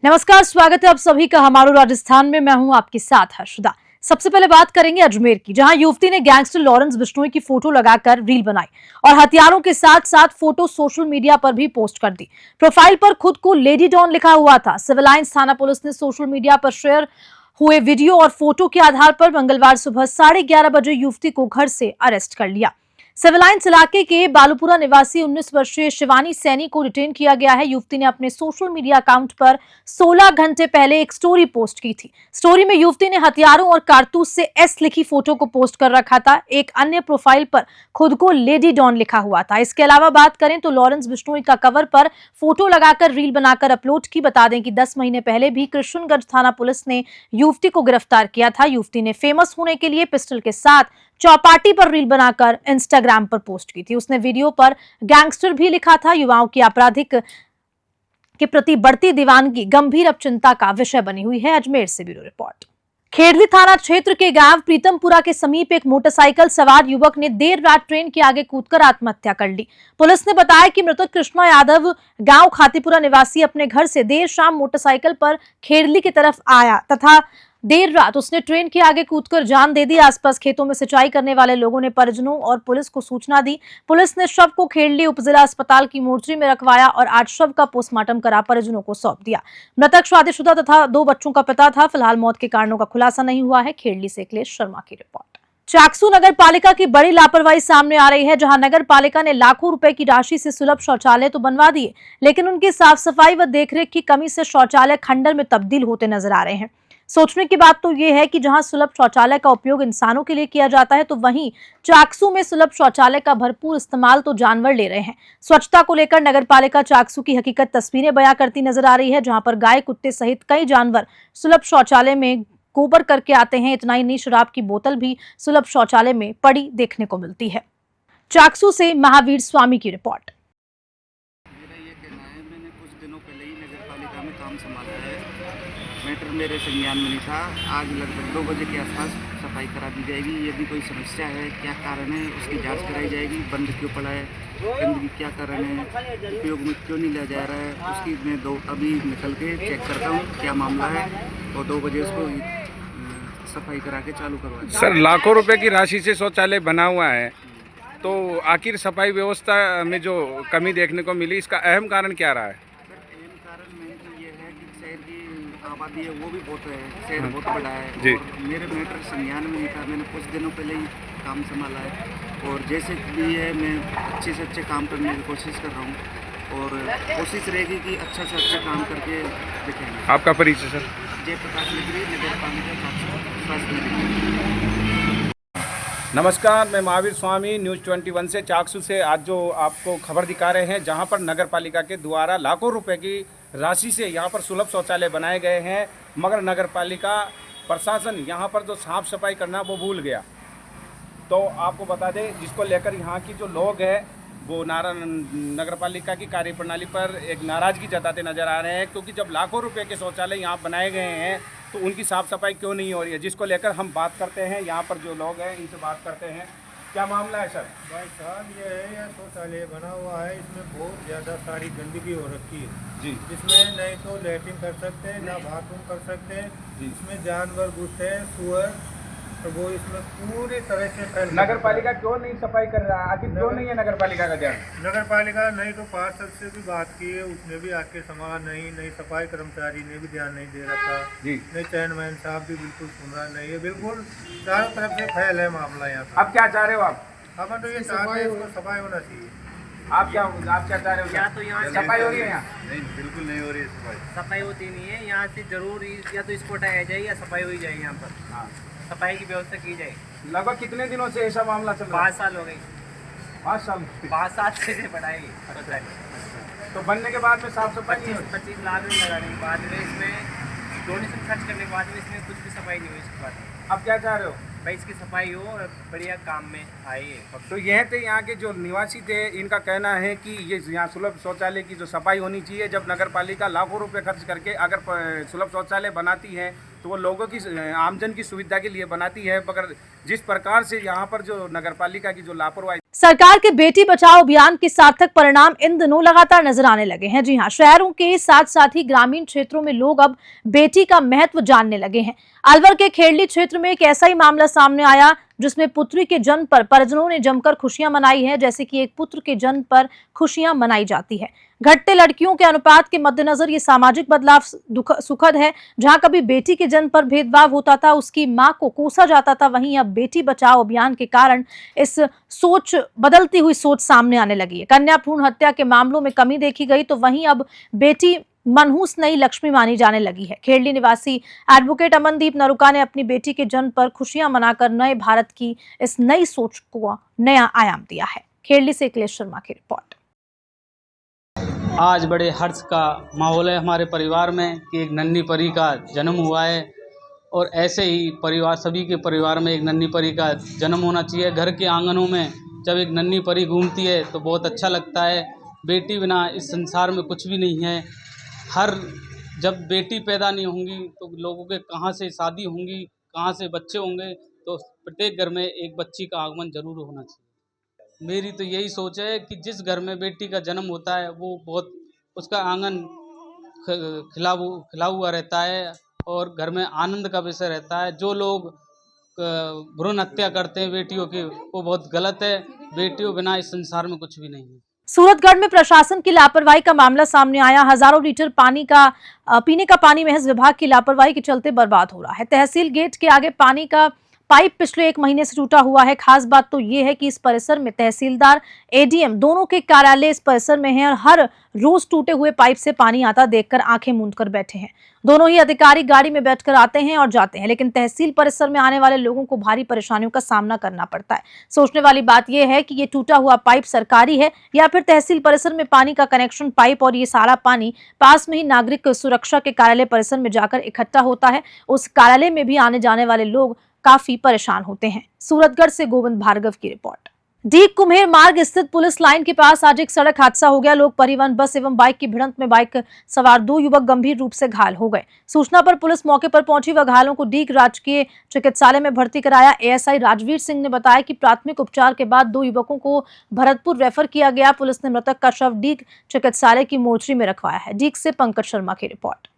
नमस्कार, स्वागत है आप सभी का हमारो राजस्थान में। मैं हूं आपके साथ हर्षदा। सबसे पहले बात करेंगे अजमेर की, जहां युवती ने गैंगस्टर लॉरेंस बिश्नोई की फोटो लगाकर रील बनाई और हथियारों के साथ साथ फोटो सोशल मीडिया पर भी पोस्ट कर दी। प्रोफाइल पर खुद को लेडी डॉन लिखा हुआ था। सिविल लाइंस थाना पुलिस ने सोशल मीडिया पर शेयर हुए वीडियो और फोटो के आधार पर मंगलवार सुबह 11:30 बजे युवती को घर से अरेस्ट कर लिया। सिविल लाइंस इलाके के बालूपुरा निवासी 19 वर्षीय शिवानी सैनी को डिटेन किया गया है। युवती ने अपने सोशल मीडिया अकाउंट पर 16 घंटे पहले एक स्टोरी पोस्ट की थी। स्टोरी में युवती ने हथियारों और कारतूस से एस लिखी फोटो को पोस्ट कर रखा था। एक अन्य प्रोफाइल पर खुद को लेडी डॉन लिखा हुआ था। इसके अलावा बात करें तो लॉरेंस बिश्नोई का कवर पर फोटो लगाकर रील बनाकर अपलोड की। बता दें कि 10 महीने पहले भी कृष्णगंज थाना पुलिस ने युवती को गिरफ्तार किया था। युवती ने फेमस होने के लिए पिस्टल के साथ चौपाटी पर रील बनाकर इंस्टाग्राम पर पोस्ट की थी। उसने वीडियो पर गैंगस्टर भी लिखा था। युवाओं की आपराधिक के प्रति बढ़ती दीवानगी गंभीर अब चिंता का विषय बनी हुई है। अजमेर से ब्यूरो रिपोर्ट। खेड़ली थाना क्षेत्र के गांव प्रीतमपुरा के समीप एक मोटरसाइकिल सवार युवक ने देर रात ट्रेन के आगे कूदकर आत्महत्या कर ली। पुलिस ने बताया कि मृतक कृष्णा यादव गांव खातीपुरा निवासी अपने घर से देर शाम मोटरसाइकिल पर खेड़ली की तरफ आया तथा देर रात उसने ट्रेन के आगे कूदकर जान दे दी। आसपास खेतों में सिंचाई करने वाले लोगों ने परिजनों और पुलिस को सूचना दी। पुलिस ने शव को खेड़ली उपजिला अस्पताल की मोर्चरी में रखवाया और आज शव का पोस्टमार्टम करा परिजनों को सौंप दिया। मृतक शादीशुदा तथा 2 बच्चों का पिता था। फिलहाल मौत के कारणों का खुलासा नहीं हुआ है। खेड़ली से अखिलेश शर्मा की रिपोर्ट। चाकसू नगर पालिका की बड़ी लापरवाही सामने आ रही है, जहां नगर पालिका ने लाखों रुपए की राशि से सुलभ शौचालय तो बनवा दिए, लेकिन उनकी साफ सफाई व देखरेख की कमी से शौचालय खंडर में तब्दील होते नजर आ रहे हैं। सोचने की बात तो यह है कि जहां सुलभ शौचालय का उपयोग इंसानों के लिए किया जाता है, तो वहीं चाकसू में सुलभ शौचालय का भरपूर इस्तेमाल तो जानवर ले रहे हैं। स्वच्छता को लेकर नगरपालिका चाकसू की हकीकत तस्वीरें बयां करती नजर आ रही है, जहां पर गाय, कुत्ते सहित कई जानवर सुलभ शौचालय में गोबर करके आते हैं। इतना ही नहीं, शराब की बोतल भी सुलभ शौचालय में पड़ी देखने को मिलती है। चाकसू से महावीर स्वामी की रिपोर्ट। मैटर मेरे संज्ञान में नहीं था। आज लगभग 2 बजे के आसपास सफाई करा दी जाएगी। यदि कोई समस्या है, क्या कारण है, उसकी जांच कराई जाएगी। बंद क्यों पड़ा है, गंदगी क्या कारण है, उपयोग में क्यों नहीं लिया जा रहा है, उसकी मैं अभी निकल के चेक करता हूँ क्या मामला है और 2 बजे उसको सफाई करा के चालू करवा। सर, लाखों रुपए की राशि से शौचालय बना हुआ है, तो आखिर सफाई व्यवस्था में जो कमी देखने को मिली, इसका अहम कारण क्या रहा है? आबादी है वो भी बहुत है, शहर बहुत बड़ा है जी। और मेरे मैटर संज्ञान में नहीं था। मैंने कुछ दिनों पहले ही काम संभाला है और जैसे भी है मैं अच्छे से अच्छे काम करने की कोशिश कर रहा हूँ और कोशिश रहेगी कि अच्छा से अच्छा काम करके दिखाएंगे। आपका परिचय सर? जयप्रकाश नगरी, नगर पालिका स्वास्थ्य नगर। नमस्कार, मैं महावीर स्वामी न्यूज़ 21 से चाकसू से आज जो आपको खबर दिखा रहे हैं, जहां पर नगर पालिका के द्वारा लाखों रुपए की राशि से यहां पर सुलभ शौचालय बनाए गए हैं, मगर नगर पालिका प्रशासन यहां पर जो साफ सफाई करना वो भूल गया। तो आपको बता दें, जिसको लेकर यहाँ की जो लोग हैं वो नगर पालिका की कार्यप्रणाली पर एक नाराज़गी जताते नज़र आ रहे हैं, क्योंकि जब लाखों रुपए के शौचालय यहाँ बनाए गए हैं तो उनकी साफ़ सफाई क्यों नहीं हो रही है, जिसको लेकर हम बात करते हैं। यहाँ पर जो लोग हैं इनसे बात करते हैं। क्या मामला है सर? भाई साहब, ये है, यह शौचालय बना हुआ है, इसमें बहुत ज़्यादा सारी गंदगी हो रखी है जी। इसमें नहीं तो लैट्रिन कर सकते हैं, ना बाथरूम कर सकते हैं। इसमें जानवर घुसते हैं, सुअर, तो वो इसमें पूरी तरह से फैल। नगर पालिका क्यों नहीं सफाई कर रहा है? आखिर क्यों नहीं है नगर पालिका का ध्यान? नगर पालिका नहीं तो पार्षद से भी बात की है, उसने भी आके संभाला नहीं सफाई कर्मचारी ने भी ध्यान नहीं दे रखा जी। नहीं चेयरमैन साहब भी बिल्कुल सुन रहा नहीं है। बिल्कुल चारों तरफ से फैल है मामला यहाँ पर। अब क्या चाह रहे हो आप? हम तो ये चाहते हैं इसको सफाई होना चाहिए। आप क्या चाह रहे हो? या तो यहाँ सफाई हो रही है यहाँ? नहीं, बिल्कुल नहीं हो रही है सफाई। सफाई होती नहीं है यहाँ से। जरूर या तो इसको हटाया जाए या सफाई हो जाए यहाँ पर। हाँ। सफाई की व्यवस्था की जाए। लगभग कितने दिनों से ऐसा मामला चल रहा है? 5 साल हो गई। 5 साल? 5 साल से पढ़ाई। तो बनने के बाद में साफ सफाई 25 लाख रुपये लगाने के बाद में, इसमें डोनेशन खर्च करने के बाद में इसमें कुछ भी सफाई नहीं हुई। इसके बाद अब क्या चाह रहे हो? भाई इसकी सफाई हो और बढ़िया काम में आए। तो यह थे यहाँ के जो निवासी थे, इनका कहना है कि ये यहाँ सुलभ शौचालय की जो सफाई होनी चाहिए। जब नगर पालिका लाखों रुपए खर्च करके अगर सुलभ शौचालय बनाती है तो वो लोगों की, आमजन की सुविधा के लिए बनाती है, मगर जिस प्रकार से यहाँ पर जो नगर पालिका की जो लापरवाही सरकार के बेटी बचाओ अभियान के सार्थक परिणाम इन दिनों लगातार नजर आने लगे हैं। जी हां, शहरों के साथ साथ ही ग्रामीण क्षेत्रों में लोग अब बेटी का महत्व जानने लगे हैं। अलवर के खेड़ली क्षेत्र में एक ऐसा ही मामला सामने आया जिसमें पुत्री के जन्म पर परिजनों ने जमकर खुशियां मनाई है, जैसे कि एक पुत्र के जन्म पर खुशियां मनाई जाती है। घटते लड़कियों के अनुपात के मद्देनजर ये सामाजिक बदलाव सुखद है। जहां कभी बेटी के जन्म पर भेदभाव होता था, उसकी मां को कोसा जाता था, वहीं अब बेटी बचाओ अभियान के कारण इस बदलती हुई सोच सामने आने लगी है। कन्या भ्रूण हत्या के मामलों में कमी देखी गई तो वहीं अब बेटी मनहूस नई लक्ष्मी मानी जाने लगी है। खेड़ली निवासी एडवोकेट अमनदीप नरुका ने अपनी बेटी के जन्म पर खुशियां मनाकर नए भारत की इस नई सोच को नया आयाम दिया है। खेड़ली से अखिलेश शर्मा की रिपोर्ट। आज बड़े हर्ष का माहौल है हमारे परिवार में कि एक नन्ही परी का जन्म हुआ है, और ऐसे ही परिवार सभी के परिवार में एक नन्ही परी का जन्म होना चाहिए। घर के आंगनों में जब एक नन्ही परी घूमती है तो बहुत अच्छा लगता है। बेटी बिना इस संसार में कुछ भी नहीं है। जब बेटी पैदा नहीं होंगी तो लोगों के कहाँ से शादी होंगी, कहाँ से बच्चे होंगे, तो प्रत्येक घर में एक बच्ची का आगमन जरूर होना चाहिए। मेरी तो यही सोच है कि जिस घर में बेटी का जन्म होता है वो बहुत उसका आंगन खिला हुआ रहता है और घर में आनंद का विषय रहता है। जो लोग भ्रूण हत्या करते हैं बेटियों की, वो बहुत गलत है। बेटियों बिना इस संसार में कुछ भी नहीं है। सूरतगढ़ में प्रशासन की लापरवाही का मामला सामने आया। हजारों लीटर पीने का पानी महज विभाग की लापरवाही के चलते बर्बाद हो रहा है। तहसील गेट के आगे पानी का पाइप पिछले 1 महीने से टूटा हुआ है। खास बात तो ये है कि इस परिसर में तहसीलदार, एडीएम दोनों के कार्यालय इस परिसर में हैं और हर रोज टूटे हुए पाइप से पानी आता देखकर आंखें मूंद कर बैठे हैं। दोनों ही अधिकारी गाड़ी में बैठकर आते हैं और जाते हैं, लेकिन तहसील परिसर में आने वाले लोगों को भारी परेशानियों का सामना करना पड़ता है। सोचने वाली बात यह है कि ये टूटा हुआ पाइप सरकारी है या फिर तहसील परिसर में पानी का कनेक्शन पाइप, और ये सारा पानी पास में ही नागरिक सुरक्षा के कार्यालय परिसर में जाकर इकट्ठा होता है। उस कार्यालय में भी आने जाने वाले लोग काफी परेशान होते हैं। सूरतगढ़ से गोविंद भार्गव की रिपोर्ट। डीग कुम्हेर मार्ग स्थित पुलिस लाइन के पास आज एक सड़क हादसा हो गया। लोक परिवहन बस एवं बाइक की भिड़ंत में बाइक सवार 2 युवक गंभीर रूप से घायल हो गए। सूचना पर पुलिस मौके पर पहुंची व घायलों को डीग राजकीय चिकित्सालय में भर्ती कराया। एएसआई राजवीर सिंह ने बताया कि प्राथमिक उपचार के बाद 2 युवकों को भरतपुर रेफर किया गया। पुलिस ने मृतक का शव डीग चिकित्सालय की मोर्चरी में रखवाया है। डीग से पंकज शर्मा की रिपोर्ट।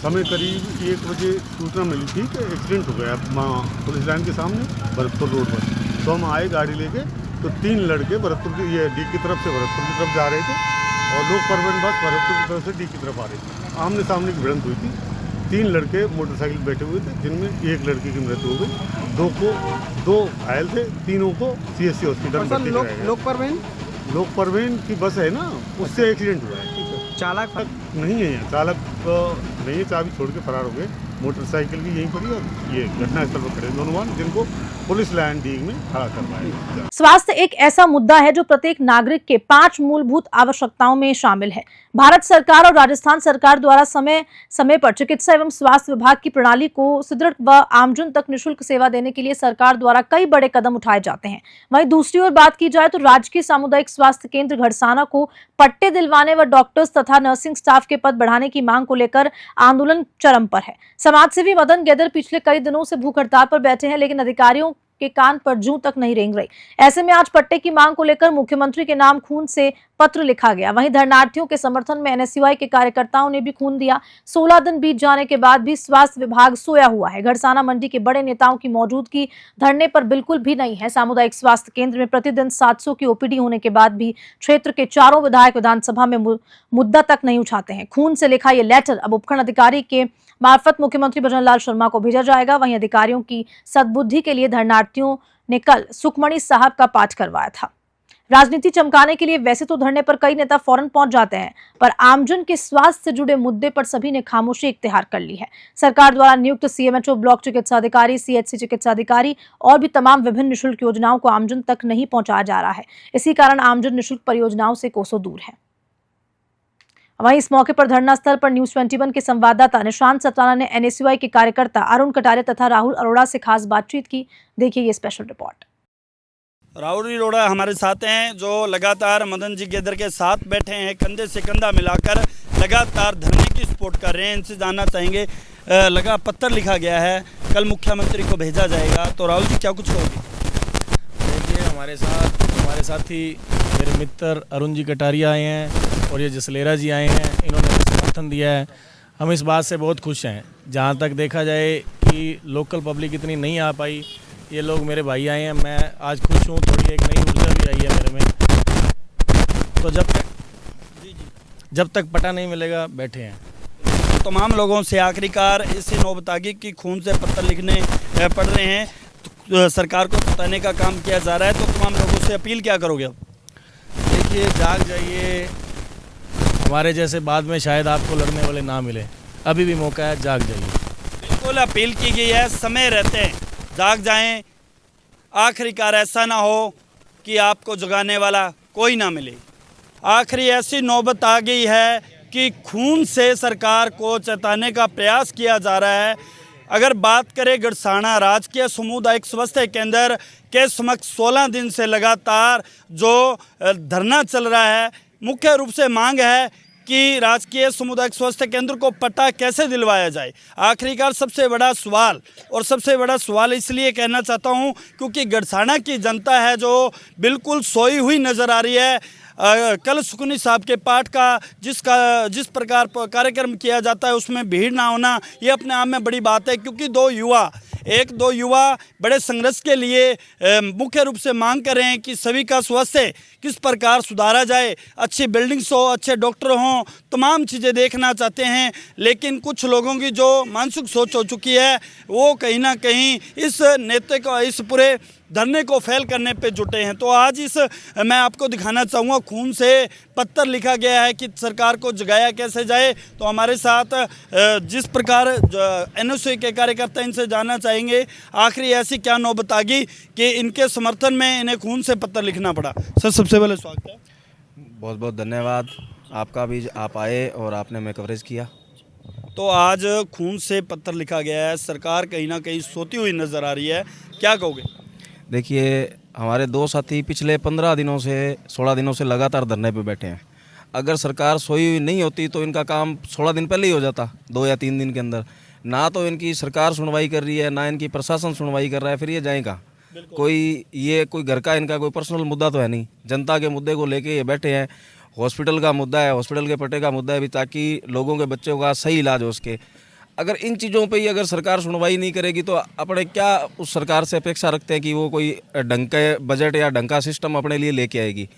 हमें करीब 1 बजे सूचना मिली थी कि एक्सीडेंट हो गया पुलिस लाइन के सामने भरतपुर रोड पर। तो हम आए गाड़ी लेके, तो 3 लड़के भरतपुर की डीग की तरफ से भरतपुर की तरफ जा रहे थे और लोक परिवहन बस भरतपुर की तरफ से डीग की तरफ आ रही थी। आमने सामने की भिड़ंत हुई थी। 3 लड़के मोटरसाइकिल बैठे हुए थे, जिनमें एक लड़की की मृत्यु हो गई। 2 घायल थे, तीनों को सीएससी हॉस्पिटल में। लोक परिवहन की बस है ना, उससे एक्सीडेंट हुआ है। चालक नहीं है, चालक नहीं है, चाबी छोड़ के फरार हो गए। मोटरसाइकिल भी यहीं पर ही और ये घटनास्थल पर खड़े दोनों वाहन, जिनको पुलिस लाइन डीग में खड़ा करवाया। स्वास्थ्य एक ऐसा मुद्दा है जो प्रत्येक नागरिक के 5 मूलभूत आवश्यकताओं में शामिल है। भारत सरकार और राजस्थान सरकार द्वारा समय समय पर चिकित्सा एवं स्वास्थ्य विभाग की प्रणाली को सुदृढ़ व आमजन तक निःशुल्क सेवा देने के लिए सरकार द्वारा कई बड़े कदम उठाए जाते हैं। वहीं दूसरी ओर बात की जाए तो राजकीय सामुदायिक स्वास्थ्य केंद्र घड़साना को पट्टे दिलवाने व डॉक्टर्स तथा नर्सिंग स्टाफ के पद बढ़ाने की मांग को लेकर आंदोलन चरम पर है। समाजसेवी मदन गेदर पिछले कई दिनों से भूख हड़ताल पर बैठे हैं, लेकिन अधिकारियों के कान पर जूं तक नहीं रेंग रही। ऐसे में आज पट्टे की मांग को लेकर मुख्यमंत्री के नाम खून से पत्र लिखा गया। वहीं धरनार्थियों के समर्थन में एनएसयूआई के कार्यकर्ताओं ने भी खून दिया। 16 दिन बीत जाने के बाद भी स्वास्थ्य विभाग सोया हुआ है। घड़साना मंडी के बड़े नेताओं की मौजूदगी धरने पर बिल्कुल भी नहीं है। सामुदायिक स्वास्थ्य केंद्र में प्रतिदिन 700 की ओपीडी होने के बाद भी क्षेत्र के 4 विधायक विधानसभा में मुद्दा तक नहीं उठाते हैं। खून से लिखा ये लेटर अब उपखंड अधिकारी के मार्फत मुख्यमंत्री भजनलाल शर्मा को भेजा जाएगा। वहीं अधिकारियों की सद्बुद्धि के लिए धरनार्थियों ने कल सुखमणि साहब का पाठ करवाया था। राजनीति चमकाने के लिए वैसे तो धरने पर कई नेता फौरन पहुंच जाते हैं, पर आमजन के स्वास्थ्य से जुड़े मुद्दे पर सभी ने खामोशी इख्तियार कर ली है। सरकार द्वारा नियुक्त सीएमएचओ, ब्लॉक चिकित्सा अधिकारी, सीएचसी चिकित्सा अधिकारी और भी तमाम विभिन्न निःशुल्क योजनाओं को आमजन तक नहीं पहुंचाया जा रहा है। इसी कारण आमजन निःशुल्क परियोजनाओं से कोसों दूर है। वहीं इस मौके पर धरना स्थल पर न्यूज 21 के संवाददाता निशांत सताना ने एनएसयूआई के कार्यकर्ता अरुण कटारे तथा राहुल अरोड़ा से खास बातचीत की। देखिए ये स्पेशल रिपोर्ट। राहुल अरोड़ा हमारे साथ हैं, जो लगातार मदन जी गेदर के साथ बैठे हैं, कंधे से कंधा मिलाकर लगातार धरने की सपोर्ट कर रहे हैं। इनसे जानना चाहेंगे, लगा पत्र लिखा गया है, कल मुख्यमंत्री को भेजा जाएगा, तो राहुल जी क्या कुछ कहोगे? देखिए, हमारे साथ हमारे साथी मेरे मित्र अरुण जी कटारिया आए हैं और ये जसलेरा जी आए हैं, इन्होंने समर्थन दिया है। हम इस बात से बहुत खुश हैं। जहाँ तक देखा जाए कि लोकल पब्लिक इतनी नहीं आ पाई, ये लोग मेरे भाई आए हैं, मैं आज खुश हूँ। थोड़ी एक नई ऊर्जा भी आई है मेरे में। तो जब तक पता नहीं मिलेगा बैठे हैं। तमाम लोगों से आखिरकार इसी नौबतागी की खून से पत्र लिखने पड़ रहे हैं, तो सरकार को बताने का काम किया जा रहा है। तो तमाम लोगों से अपील क्या करोगे अब? देखिए, जाग जाइए। हमारे जैसे बाद में शायद आपको लड़ने वाले ना मिले, अभी भी मौका है, जाग जाइए। बिल्कुल अपील की गई है, समय रहते हैं जाग जाएं। आखिरकार ऐसा ना हो कि आपको जगाने वाला कोई ना मिले। आखिरी ऐसी नौबत आ गई है कि खून से सरकार को चेताने का प्रयास किया जा रहा है। अगर बात करें गड़साना राजकीय सामुदायिक स्वास्थ्य केंद्र के समक्ष 16 दिन से लगातार जो धरना चल रहा है, मुख्य रूप से मांग है कि राजकीय सामुदायिक स्वास्थ्य केंद्र को पट्टा कैसे दिलवाया जाए। आखिरकार सबसे बड़ा सवाल, और सबसे बड़ा सवाल इसलिए कहना चाहता हूं क्योंकि गड़साना की जनता है जो बिल्कुल सोई हुई नज़र आ रही है। कल सुकनी साहब के पाठ का जिस प्रकार कार्यक्रम किया जाता है उसमें भीड़ ना होना, ये अपने आप में बड़ी बात है। क्योंकि दो युवा बड़े संघर्ष के लिए मुख्य रूप से मांग कर रहे हैं कि सभी का स्वास्थ्य किस प्रकार सुधारा जाए, अच्छी बिल्डिंग्स हो, अच्छे डॉक्टर हों, तमाम चीज़ें देखना चाहते हैं। लेकिन कुछ लोगों की जो मानसिक सोच हो चुकी है वो कहीं ना कहीं इस नेता को, इस पूरे धरने को फेल करने पे जुटे हैं। तो आज मैं आपको दिखाना चाहूँगा, खून से पत्र लिखा गया है कि सरकार को जगाया कैसे जाए। तो हमारे साथ जिस प्रकार NSU के कार्यकर्ता, इनसे जानना चाहेंगे आखिरी ऐसी क्या नौबत आ गई कि इनके समर्थन में इन्हें खून से पत्र लिखना पड़ा। सर, सबसे पहले स्वागत है। बहुत बहुत धन्यवाद आपका भी, आप आए और आपने मैं कवरेज किया। तो आज खून से पत्र लिखा गया है, सरकार कहीं ना कहीं सोती हुई नज़र आ रही है, क्या कहोगे? देखिए, हमारे दो साथी पिछले 15 दिनों से 16 दिनों से लगातार धरने पे बैठे हैं। अगर सरकार सोई हुई नहीं होती तो इनका काम 16 दिन पहले ही हो जाता, 2 या 3 दिन के अंदर। ना तो इनकी सरकार सुनवाई कर रही है, ना इनकी प्रशासन सुनवाई कर रहा है, फिर ये जाए कहाँ? कोई घर का इनका कोई पर्सनल मुद्दा तो है नहीं। जनता के मुद्दे को लेके ये बैठे हैं। हॉस्पिटल का मुद्दा है, हॉस्पिटल के पट्टे का मुद्दा है भी, ताकि लोगों के बच्चों का सही इलाज हो उसके। अगर इन चीज़ों पे ही अगर सरकार सुनवाई नहीं करेगी तो अपने क्या उस सरकार से अपेक्षा रखते हैं कि वो कोई ढंग के बजट या ढंग का सिस्टम अपने लिए लेके आएगी?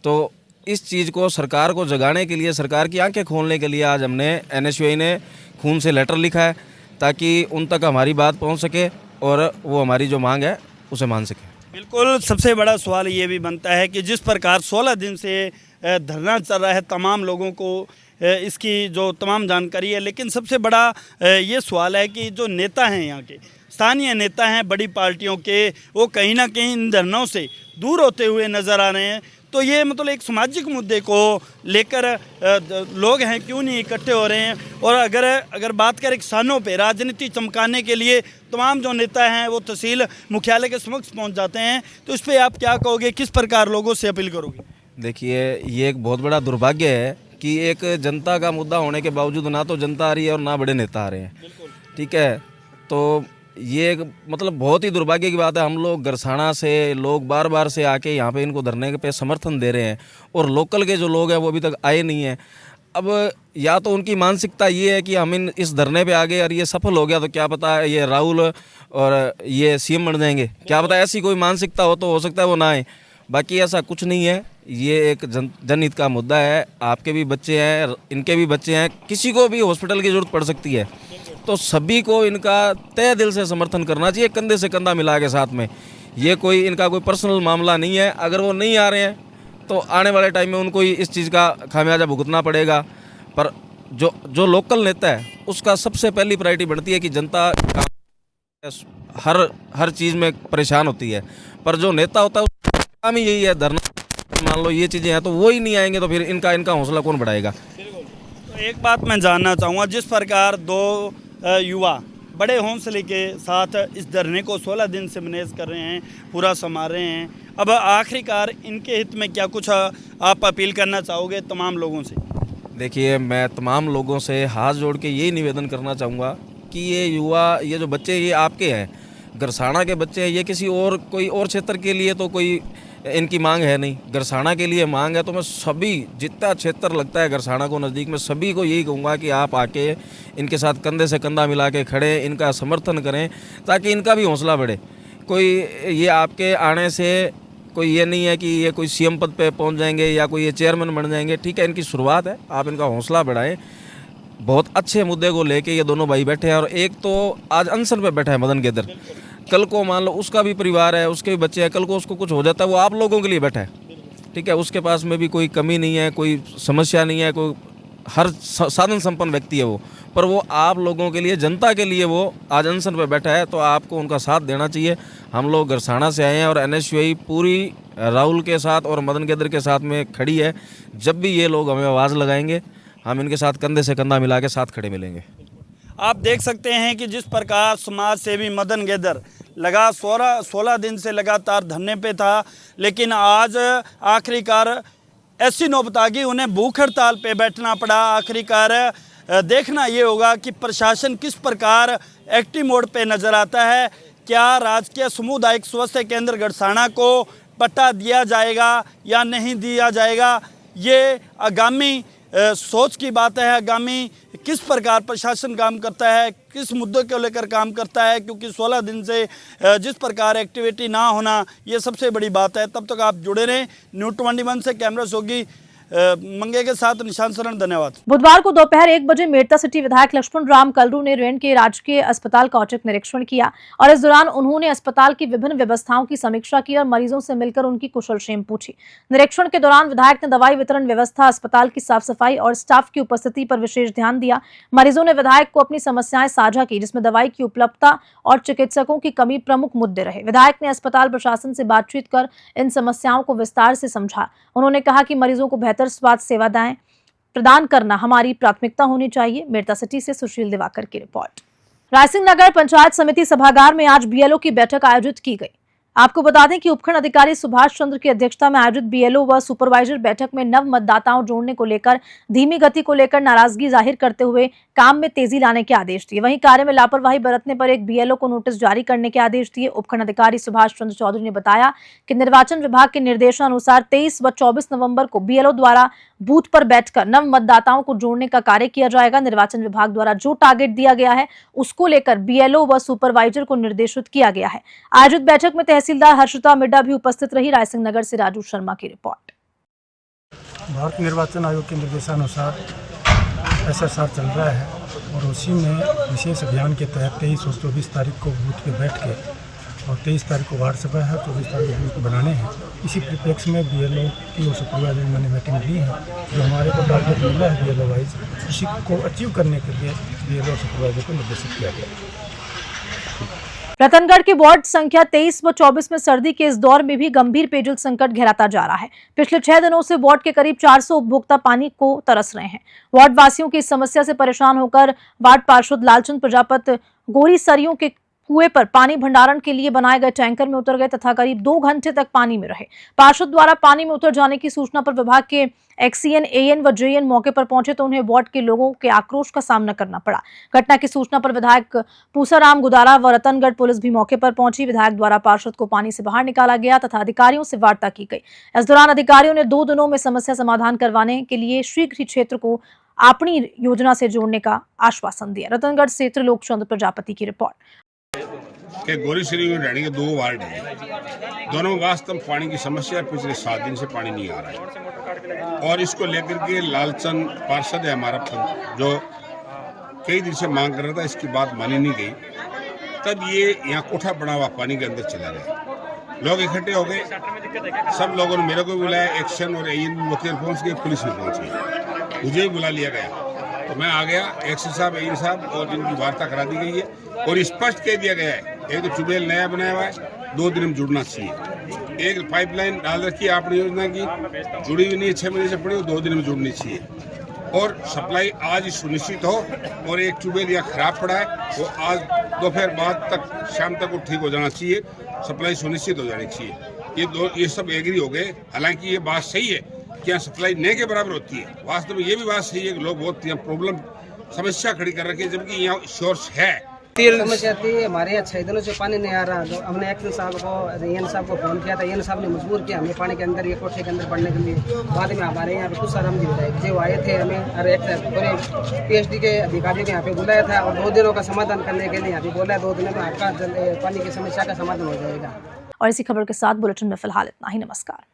तो इस चीज़ को, सरकार को जगाने के लिए, सरकार की आंखें खोलने के लिए आज हमने NSUI ने खून से लेटर लिखा है ताकि उन तक हमारी बात पहुंच सके और वो हमारी जो मांग है उसे मान सके। बिल्कुल, सबसे बड़ा सवाल ये भी बनता है कि जिस प्रकार 16 दिन से धरना चल रहा है, तमाम लोगों को इसकी जो तमाम जानकारी है, लेकिन सबसे बड़ा ये सवाल है कि जो नेता हैं, यहाँ के स्थानीय नेता हैं बड़ी पार्टियों के, वो कहीं ना कहीं इन धरनों से दूर होते हुए नज़र आ रहे हैं। तो ये मतलब एक सामाजिक मुद्दे को लेकर लोग हैं क्यों नहीं इकट्ठे हो रहे हैं? और अगर बात करें किसानों पे, राजनीति चमकाने के लिए तमाम जो नेता हैं वो तहसील मुख्यालय के समक्ष पहुंच जाते हैं। तो इस पर आप क्या कहोगे, किस प्रकार लोगों से अपील करोगे? देखिए, ये एक बहुत बड़ा दुर्भाग्य है कि एक जनता का मुद्दा होने के बावजूद ना तो जनता आ रही है और ना बड़े नेता आ रहे हैं। ठीक है, तो ये मतलब बहुत ही दुर्भाग्य की बात है। हम लोग गड़साना से लोग बार बार से आके यहाँ पे इनको धरने पे समर्थन दे रहे हैं और लोकल के जो लोग हैं वो अभी तक आए नहीं हैं। अब या तो उनकी मानसिकता ये है कि हम इस धरने पे आ गए और ये सफल हो गया तो क्या पता ये राहुल और ये CM बन जाएंगे, क्या पता ऐसी कोई मानसिकता हो तो हो सकता है वो ना आए। बाकी ऐसा कुछ नहीं है। ये एक जनहित का मुद्दा है। आपके भी बच्चे हैं, इनके भी बच्चे हैं, किसी को भी हॉस्पिटल की ज़रूरत पड़ सकती है। तो सभी को इनका तहे दिल से समर्थन करना चाहिए, कंधे से कंधा मिला के साथ में। ये कोई इनका कोई पर्सनल मामला नहीं है। अगर वो नहीं आ रहे हैं तो आने वाले टाइम में उनको ही इस चीज़ का खामियाजा भुगतना पड़ेगा। पर जो लोकल नेता है उसका सबसे पहली प्रायोरिटी बनती है कि जनता हर चीज़ में परेशान होती है, पर जो नेता होता है उसका काम ही यही है धरना। मान लो ये चीज़ें हैं तो वो ही नहीं आएंगे तो फिर इनका हौसला कौन बढ़ाएगा? तो एक बात मैं जानना चाहूँगा, जिस प्रकार 2 युवा बड़े हौसले के साथ इस धरने को 16 दिन से मैनेज कर रहे हैं, पूरा संभाल रहे हैं, अब आखिरकार इनके हित में क्या कुछ आप अपील करना चाहोगे तमाम लोगों से? देखिए, मैं तमाम लोगों से हाथ जोड़ के यही निवेदन करना चाहूँगा कि ये युवा, ये जो बच्चे ये आपके हैं, गड़साना के बच्चे हैं, ये किसी और कोई और क्षेत्र के लिए तो कोई इनकी मांग है नहीं, गरसाना के लिए मांग है। तो मैं सभी जितना क्षेत्र लगता है गरसाना को नज़दीक में सभी को यही कहूँगा कि आप आके इनके साथ कंधे से कंधा मिला के खड़े, इनका समर्थन करें ताकि इनका भी हौसला बढ़े। कोई ये आपके आने से कोई ये नहीं है कि ये कोई सीएम पद पे पहुंच जाएंगे या कोई ये चेयरमैन बन जाएंगे। ठीक है, इनकी शुरुआत है, आप इनका हौसला बढ़ाएं। बहुत अच्छे मुद्दे को लेके ये दोनों भाई बैठे हैं और एक तो आज अनशन पे बैठा है मदन गेदर। कल को मान लो उसका भी परिवार है, उसके भी बच्चे हैं, कल को उसको कुछ हो जाता है, वो आप लोगों के लिए बैठा है। ठीक है, उसके पास में भी कोई कमी नहीं है, कोई समस्या नहीं है, कोई हर साधन संपन्न व्यक्ति है वो, पर वो आप लोगों के लिए, जनता के लिए वो आज अनशन पे बैठा है। तो आपको उनका साथ देना चाहिए। हम लोग गरसाना से आए हैं और NSUI पूरी राहुल के साथ और मदन गेदर के साथ में खड़ी है। जब भी ये लोग हमें आवाज़ लगाएंगे हम इनके साथ कंधे से कंधा मिला के साथ खड़े मिलेंगे। आप देख सकते हैं कि जिस प्रकार समाज सेवी मदन गेदर लगा 16 दिन से लगातार धरने पे था, लेकिन आज आखिरकार ऐसी नौबत आ गई उन्हें भूख हड़ताल पे बैठना पड़ा। आखिरकार देखना ये होगा कि प्रशासन किस प्रकार एक्टिव मोड पे नज़र आता है। क्या राजकीय सामुदायिक स्वास्थ्य केंद्र गरसाना को पट्टा दिया जाएगा या नहीं दिया जाएगा, ये आगामी सोच की बात है। आगामी किस प्रकार प्रशासन काम करता है, किस मुद्दों को लेकर काम करता है, क्योंकि 16 दिन से जिस प्रकार एक्टिविटी ना होना ये सबसे बड़ी बात है। तब तक आप जुड़े रहें। न्यूज़ 21 से कैमरा सोगी मंगे के साथ निशान शरण, धन्यवाद। बुधवार को दोपहर 1 बजे मेड़ता सिटी विधायक लक्ष्मण राम कलरू ने रेंज के राजकीय अस्पताल का औचक निरीक्षण किया और इस दौरान उन्होंने अस्पताल की विभिन्न व्यवस्थाओं की समीक्षा की और मरीजों से मिलकर उनकी कुशलक्षेम पूछी। निरीक्षण के दौरान विधायक ने दवाई वितरण व्यवस्था, अस्पताल की साफ सफाई और स्टाफ की उपस्थिति पर विशेष ध्यान दिया। मरीजों ने विधायक को अपनी समस्याएं साझा की, जिसमें दवाई की उपलब्धता और चिकित्सकों की कमी प्रमुख मुद्दे रहे। विधायक ने अस्पताल प्रशासन से बातचीत कर इन समस्याओं को विस्तार से समझा। उन्होंने कहा कि मरीजों को बेहतर स्वास्थ्य सेवाएं प्रदान करना हमारी प्राथमिकता होनी चाहिए। मेड़ता सिटी से सुशील दिवाकर की रिपोर्ट। रायसिंह नगर पंचायत समिति सभागार में आज BLO की बैठक आयोजित की गई। आपको बता दें कि उपखंड अधिकारी सुभाष चंद्र की अध्यक्षता में आयोजित BLO व सुपरवाइजर बैठक में नव मतदाताओं जोड़ने को लेकर धीमी गति को लेकर नाराजगी जाहिर करते हुए काम में तेजी लाने के आदेश दिए। वहीं कार्य में लापरवाही बरतने पर एक BLO को नोटिस जारी करने के आदेश दिए। उपखंड अधिकारी सुभाष चंद्र चौधरी ने बताया कि निर्वाचन विभाग के निर्देशानुसार 23 व 24 नवंबर को BLO द्वारा बूथ पर बैठकर नव मतदाताओं को जोड़ने का कार्य किया जाएगा। निर्वाचन विभाग द्वारा जो टारगेट दिया गया है उसको लेकर BLO व सुपरवाइजर को निर्देशित किया गया है। आयोजित बैठक में तहसीलदार हर्षिता मिड्डा भी उपस्थित रही। रायसिंह नगर से राजू शर्मा की रिपोर्ट। भारत निर्वाचन आयोग के निर्देशानुसार SSR चल रहा है और उसी में विशेष अभियान के तहत 23 और 24 तारीख को बूथ पे बैठ के और 23 तारीख को वार्ड सभा है, 24 तारीख को बूथ बनाने हैं। इसी परिप्रेक्ष्य में BLO की और सुपरवाइजर मैंने मीटिंग ली है। जो हमारे को टारगेट मिला है BLO वाइज, उसी को अचीव करने के लिए BLO सुपरवाइजर को निर्देशित किया गया। रतनगढ़ के वार्ड संख्या 23 व 24 में सर्दी के इस दौर में भी गंभीर पेयजल संकट गहराता जा रहा है। पिछले 6 दिनों से वार्ड के करीब 400 उपभोक्ता पानी को तरस रहे हैं। वार्ड वासियों की इस समस्या से परेशान होकर वार्ड पार्षद लालचंद प्रजापत गोरी सरियों के कुएं पर पानी भंडारण के लिए बनाए गए टैंकर में उतर गए तथा करीब 2 घंटे तक पानी में रहे। पार्षद द्वारा पानी में उतर जाने की सूचना पर विभाग के XCN, AN व JN मौके पर पहुंचे तो उन्हें वार्ड के लोगों के आक्रोश का सामना करना पड़ा। घटना की सूचना पर विधायक पूसाराम गुदारा व रतनगढ़ पुलिस भी मौके पर पहुंची। विधायक द्वारा पार्षद को पानी से बाहर निकाला गया तथा अधिकारियों से वार्ता की गई। इस दौरान अधिकारियों ने 2 दिनों में समस्या समाधान करवाने के लिए शीघ्र ही क्षेत्र को अपनी योजना से जोड़ने का आश्वासन दिया। रतनगढ़ से त्रिलोकचंद्र प्रजापति की रिपोर्ट। के गोरीसरी में रहने के 2 वार्ड हैं, दोनों में वास्तव पानी की समस्या पिछले 7 दिन से पानी नहीं आ रहा है और इसको लेकर के लालचंद पार्षद है हमारा, जो कई दिन से मांग कर रहा था, इसकी बात मानी नहीं गई। तब ये यहाँ कोठा बना हुआ पानी के अंदर चला गया। लोग इकट्ठे हो गए, सब लोगों ने मेरे को बुलाया, एक्शन और AN मौके पर पहुँच गए, पुलिस में पहुँच गई, मुझे भी बुला लिया गया। तो मैं आ गया, एक्शन साहब, AN साहब और जिनकी वार्ता करा दी गई है और स्पष्ट कह दिया गया है, एक तो ट्यूबवेल नया बनाया हुआ है, 2 दिन में जुड़ना चाहिए। एक पाइपलाइन डाल रखी है आपने योजना की, जुड़ी हुई नहीं, 6 महीने से पड़ी, 2 दिन में जुड़नी चाहिए और सप्लाई आज ही सुनिश्चित हो। और एक ट्यूबवेल यहाँ खराब पड़ा है, वो आज दोपहर बाद तक, शाम तक वो ठीक हो जाना चाहिए, सप्लाई सुनिश्चित हो जानी चाहिए। ये सब एग्री हो गए। हालांकि ये बात सही है कि यहाँ सप्लाई न के बराबर होती है। वास्तव में ये भी बात सही है कि लोग बहुत यहाँ प्रॉब्लम समस्या खड़ी कर रखे हैं, जबकि यहाँ सोर्स है, समस्या थी हमारे यहाँ 6 दिनों से पानी नहीं आ रहा। तो हमने एक्शन साहब को एन साहब को फ़ोन किया था। एन साहब ने मजबूर किया हमें पानी के अंदर ये कोठे के अंदर पड़ने के लिए। बाद में हमारे यहाँ पे कुछ साराम जी विधायक जो आए थे हमें और एक पूरे PhD के अधिकारियों के यहाँ पे बुलाया था और 2 दिनों का समाधान करने के लिए यहाँ पे बोला है 2 दिनों में आपका पानी की समस्या का समाधान हो जाएगा। और इसी खबर के साथ बुलेटिन में फिलहाल इतना ही। नमस्कार।